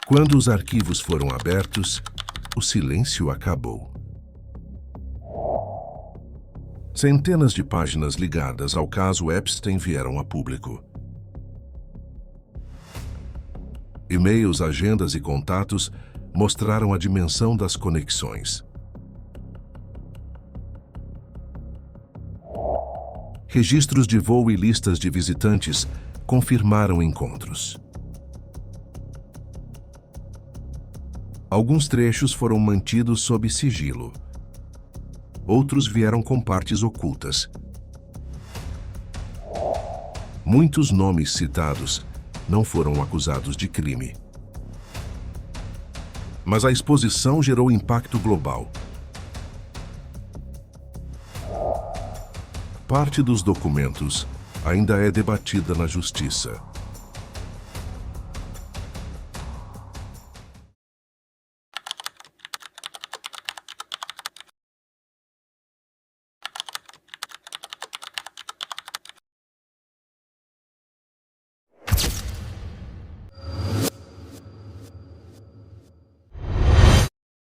Quando os arquivos foram abertos, o silêncio acabou. Centenas de páginas ligadas ao caso Epstein vieram a público. E-mails, agendas e contatos mostraram a dimensão das conexões. Registros de voo e listas de visitantes confirmaram encontros. Alguns trechos foram mantidos sob sigilo. Outros vieram com partes ocultas. Muitos nomes citados não foram acusados de crime. Mas a exposição gerou impacto global. Parte dos documentos ainda é debatida na justiça.